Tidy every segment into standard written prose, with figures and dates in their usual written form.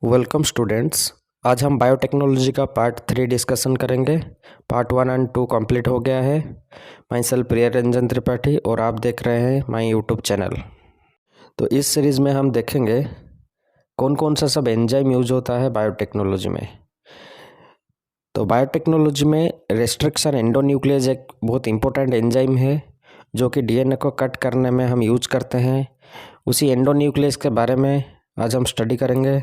Welcome students. आज हम biotechnology का पार्ट 3 डिस्कशन करेंगे। पार्ट 1 एंड 2 कंप्लीट हो गया है। माई सेल्फ प्रियरंजन त्रिपाठी और आप देख रहे हैं माई यूट्यूब चैनल। तो इस सीरीज़ में हम देखेंगे कौन कौन सा सब एंजाइम यूज होता है बायोटेक्नोलॉजी में। तो बायोटेक्नोलॉजी में रेस्ट्रिक्शन एंडोन्यूक्लियस एक बहुत इंपॉर्टेंट एंजाइम है जो कि डीएनए को कट करने में हम यूज करते हैं। उसी एंडोन्यूक्लियस के बारे में आज हम स्टडी करेंगे,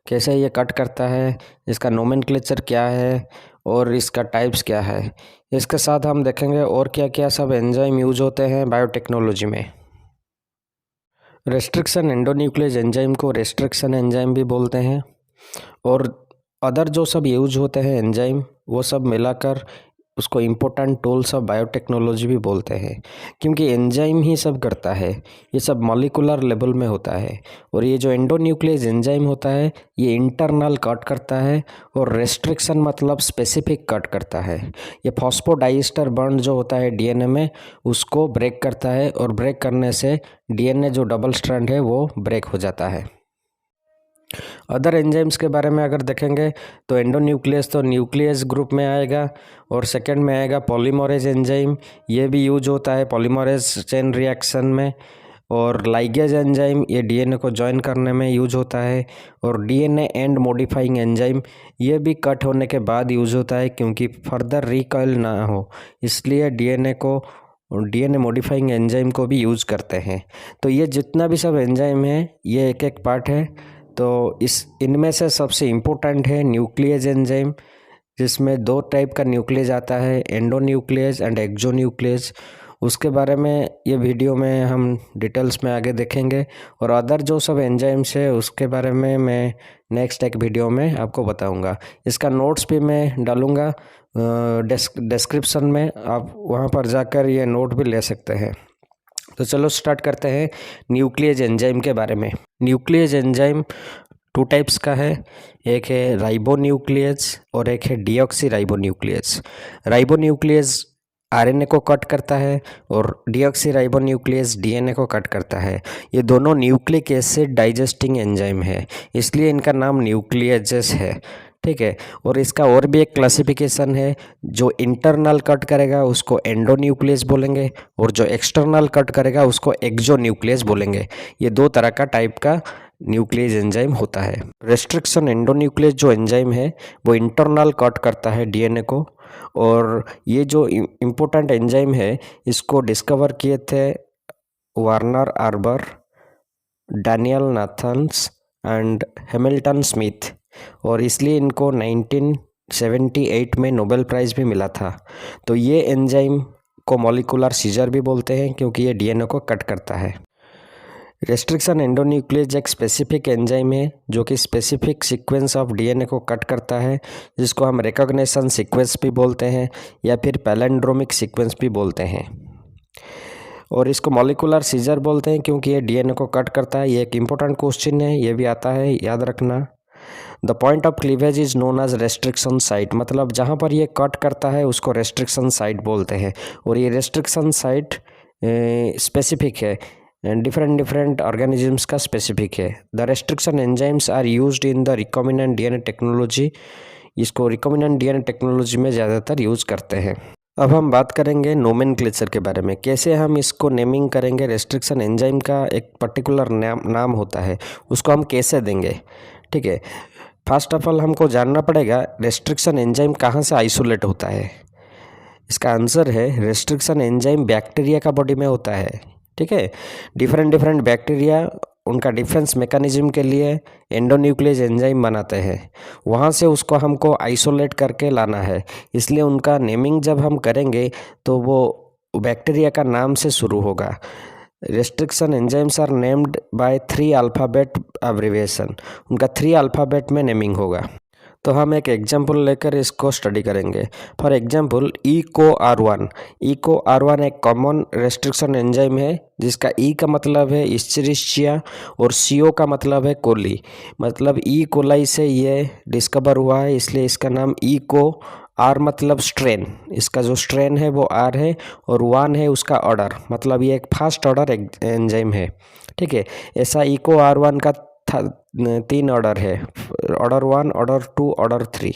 कैसे ये कट करता है, इसका नोमेनक्लेचर क्या है और इसका टाइप्स क्या है। इसके साथ हम देखेंगे और क्या क्या सब एंजाइम यूज होते हैं बायोटेक्नोलॉजी में। रेस्ट्रिक्शन एंडोन्यूक्लियस एंजाइम को रेस्ट्रिक्शन एंजाइम भी बोलते हैं और अदर जो सब यूज होते हैं एंजाइम वो सब मिलाकर उसको इम्पोर्टेंट टूल्स ऑफ बायोटेक्नोलॉजी भी बोलते हैं, क्योंकि एंजाइम ही सब करता है। ये सब मॉलिक्यूलर लेवल में होता है और ये जो एंडोन्यूक्लियस एंजाइम होता है ये इंटरनल कट करता है और रेस्ट्रिक्शन मतलब स्पेसिफिक कट करता है। ये फॉस्फोडाइएस्टर बॉन्ड जो होता है डीएनए में उसको ब्रेक करता है और ब्रेक करने से डीएनए जो डबल स्ट्रैंड है वो ब्रेक हो जाता है। अदर एंजाइम्स के बारे में अगर देखेंगे तो एंडोन्यूक्लियस तो न्यूक्लियस ग्रुप में आएगा और सेकंड में आएगा पॉलीमरेज एंजाइम। ये भी यूज होता है पॉलीमरेज चेन रिएक्शन में। और लाइगेज एंजाइम ये डीएनए को ज्वाइन करने में यूज होता है। और डीएनए एंड मॉडिफाइंग एंजाइम ये भी कट होने के बाद यूज होता है, क्योंकि फर्दर रिकॉइल ना हो इसलिए डीएनए मॉडिफाइंग एंजाइम को भी यूज करते हैं। तो ये जितना भी सब एंजाइम है ये एक एक पार्ट है। तो इनमें से सबसे इम्पोर्टेंट है न्यूक्लियस एंजाइम, जिसमें दो टाइप का न्यूक्लियस आता है, एंडोन्यूक्लियस एंड एक्सोन्यूक्लियस। उसके बारे में ये वीडियो में हम डिटेल्स में आगे देखेंगे और अदर जो सब एंजाइम्स है उसके बारे में मैं नेक्स्ट एक वीडियो में आपको बताऊंगा। इसका नोट्स भी मैं डालूंगा डिस्क्रिप्शन में, आप वहाँ पर जाकर ये नोट भी ले सकते हैं। तो चलो स्टार्ट करते हैं न्यूक्लियस एंजाइम के बारे में। न्यूक्लियस एंजाइम टू टाइप्स का है, एक है राइबोन्यूक्लियस और एक है डीऑक्सीराइबोन्यूक्लियस। राइबोन्यूक्लियस आरएनए को कट करता है और डीऑक्सीराइबोन्यूक्लियस डीएनए को कट करता है। ये दोनों न्यूक्लिक एसिड डाइजेस्टिंग एंजाइम है, इसलिए इनका नाम न्यूक्लियस है। ठीक है। और इसका और भी एक क्लासिफिकेशन है, जो इंटरनल कट करेगा उसको एंडोन्यूक्लियस बोलेंगे और जो एक्सटर्नल कट करेगा उसको एक्सोन्यूक्लियस बोलेंगे। ये दो तरह का टाइप का न्यूक्लियस एंजाइम होता है। रेस्ट्रिक्शन एंडोन्यूक्लियस जो एंजाइम है वो इंटरनल कट करता है डीएनए को, और ये जो इम्पोर्टेंट एंजाइम है इसको डिस्कवर किए थे Warner arbor, Daniel Nathans and Hamilton Smith, और इसलिए इनको 1978 में नोबेल प्राइज़ भी मिला था। तो ये एंजाइम को मॉलिक्यूलर सीजर भी बोलते हैं, क्योंकि ये डीएनए को कट करता है। रेस्ट्रिक्शन एंडोन्यूक्लियस एक स्पेसिफिक एंजाइम है जो कि स्पेसिफिक सीक्वेंस ऑफ डीएनए को कट करता है, जिसको हम रिकॉग्निशन सीक्वेंस भी बोलते हैं या फिर पैलिंड्रोमिक सीक्वेंस भी बोलते हैं। और इसको मॉलिक्यूलर सीजर बोलते हैं क्योंकि ये डीएनए को कट करता है। ये एक इम्पोर्टेंट क्वेश्चन है, ये भी आता है, याद रखना। The point of cleavage is known as restriction site, मतलब जहाँ पर ये कट करता है उसको रेस्ट्रिक्शन साइट बोलते हैं। और ये रेस्ट्रिक्शन साइट स्पेसिफिक है, डिफरेंट ऑर्गेनिजम्स का स्पेसिफिक है। The restriction enzymes are used in the recombinant DNA technology, इसको रिकॉम्बिनेंट डीएनए टेक्नोलॉजी में ज़्यादातर यूज़ करते हैं। अब हम बात करेंगे नोमेनक्लेचर के बारे में, कैसे हम इसको नेमिंग करेंगे। रेस्ट्रिक्शन एंजाइम का एक पर्टिकुलर नाम होता है, उसको हम कैसे देंगे। ठीक है। फर्स्ट ऑफ ऑल हमको जानना पड़ेगा रेस्ट्रिक्शन एंजाइम कहाँ से आइसोलेट होता है। इसका आंसर है रेस्ट्रिक्शन एंजाइम बैक्टीरिया का बॉडी में होता है। ठीक है। डिफरेंट बैक्टीरिया उनका डिफेंस मैकेनिज्म के लिए एंडोन्यूक्लियस एंजाइम बनाते हैं, वहाँ से उसको हमको आइसोलेट करके लाना है। इसलिए उनका नेमिंग जब हम करेंगे तो वो बैक्टीरिया का नाम से शुरू होगा। Restriction enzymes are named by 3 alphabet abbreviation, उनका 3 अल्फ़ाबेट में नेमिंग होगा। तो हम एक एग्जाम्पल लेकर इसको स्टडी करेंगे। For example EcoR1। EcoR1 एक कॉमन रेस्ट्रिक्शन एंजाइम है, जिसका E का मतलब है इस्चरिशिया और CO का मतलब है कोली, मतलब ई कोलाई से ये डिस्कवर हुआ है, इसलिए इसका नाम ECO। R मतलब स्ट्रेन, इसका जो स्ट्रेन है वो R है, और 1 है उसका ऑर्डर, मतलब ये एक फास्ट ऑर्डर एंजाइम है। ठीक है। ऐसा EcoR1 का तीन ऑर्डर है, ऑर्डर 1, ऑर्डर 2, ऑर्डर 3।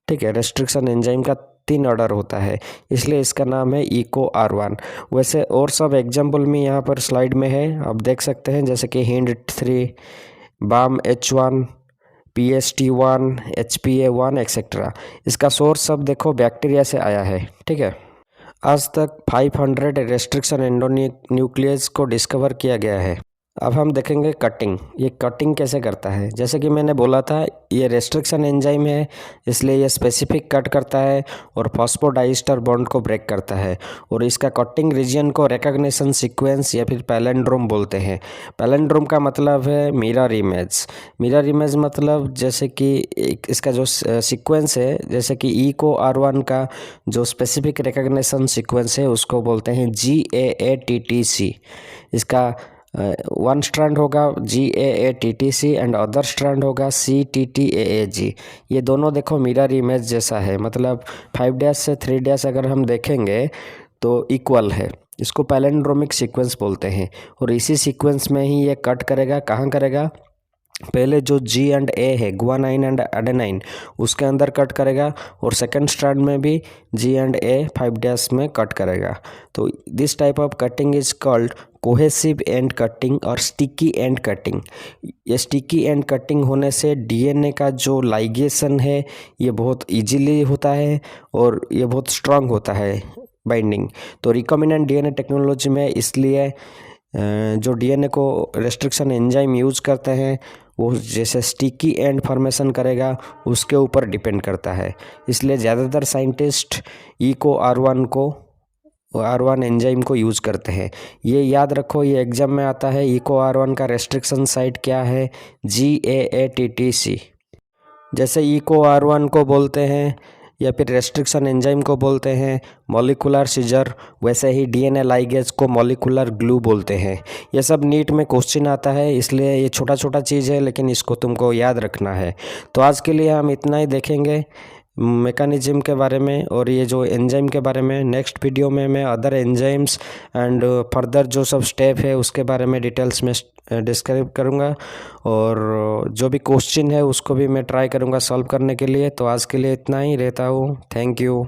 ठीक है, रेस्ट्रिक्शन एंजाइम का 3 ऑर्डर होता है, इसलिए इसका नाम है इको R1। वैसे और सब एग्जाम्पल में यहाँ पर स्लाइड में है, आप देख सकते हैं, जैसे कि HindIT3, BAM H1, PST1, HPA1 etcetera. इसका सोर्स सब देखो बैक्टीरिया से आया है। ठीक है, आज तक 500 रेस्ट्रिक्शन एंडोन्यूक्लियस को डिस्कवर किया गया है। अब हम देखेंगे कटिंग। ये कटिंग कैसे करता है। जैसे कि मैंने बोला था, ये रेस्ट्रिक्शन एंजाइम है, इसलिए ये स्पेसिफिक कट करता है और फॉस्फोडाइस्टर बॉन्ड को ब्रेक करता है। और इसका कटिंग रीजन को रिकॉग्निशन सीक्वेंस या फिर पैलेंड्रोम बोलते हैं। पैलेंड्रोम का मतलब है मिरर इमेज। मिरर इमेज मतलब जैसे कि इसका जो सीक्वेंस है, जैसे कि इको R1 का जो स्पेसिफिक रिकॉग्निशन सीक्वेंस है उसको बोलते हैं GAATTC। इसका वन स्ट्रैंड होगा GAATTC एंड अदर स्ट्रैंड होगा CTTAAG। ये दोनों देखो मिरर इमेज जैसा है, मतलब 5' से 3' अगर हम देखेंगे तो इक्वल है। इसको पैलेंड्रोमिक सीक्वेंस बोलते हैं। और इसी सीक्वेंस में ही ये कट करेगा। कहाँ करेगा, पहले जो G एंड A है, गुआनाइन एंड एडेनाइन, उसके अंदर कट करेगा, और सेकंड स्ट्रैंड में भी G एंड A 5' में कट करेगा। तो this type of cutting is called cohesive and cutting और स्टिकी एंड कटिंग। ये स्टिकी एंड कटिंग होने से DNA का जो लाइगेशन है ये बहुत इजीली होता है और ये बहुत स्ट्रांग होता है बाइंडिंग। तो रिकॉम्बिनेंट DNA टेक्नोलॉजी में इसलिए जो DNA को रेस्ट्रिक्शन एंजाइम यूज करते हैं वो जैसे स्टिकी एंड फॉर्मेशन करेगा उसके ऊपर डिपेंड करता है। इसलिए ज़्यादातर साइंटिस्ट इको R1 एंजाइम को यूज़ करते हैं। ये याद रखो, ये एग्जाम में आता है। इको R1 का रेस्ट्रिक्शन साइट क्या है, GAATTC। जैसे इको R1 को बोलते हैं या फिर रेस्ट्रिक्शन एंजाइम को बोलते हैं मॉलिकुलर सीजर, वैसे ही DNA लाइगेज को मॉलिकुलर ग्लू बोलते हैं। ये सब नीट में क्वेश्चन आता है, इसलिए ये छोटा छोटा चीज़ है, लेकिन इसको तुमको याद रखना है। तो आज के लिए हम इतना ही देखेंगे मैकेनिज्म के बारे में और ये जो एंजाइम के बारे में। नेक्स्ट वीडियो में मैं अदर एंजाइम्स एंड फर्दर जो सब स्टेप है उसके बारे में डिटेल्स में डिस्क्राइब करूँगा, और जो भी क्वेश्चन है उसको भी मैं ट्राई करूँगा सॉल्व करने के लिए। तो आज के लिए इतना ही रहता हूँ। Thank you.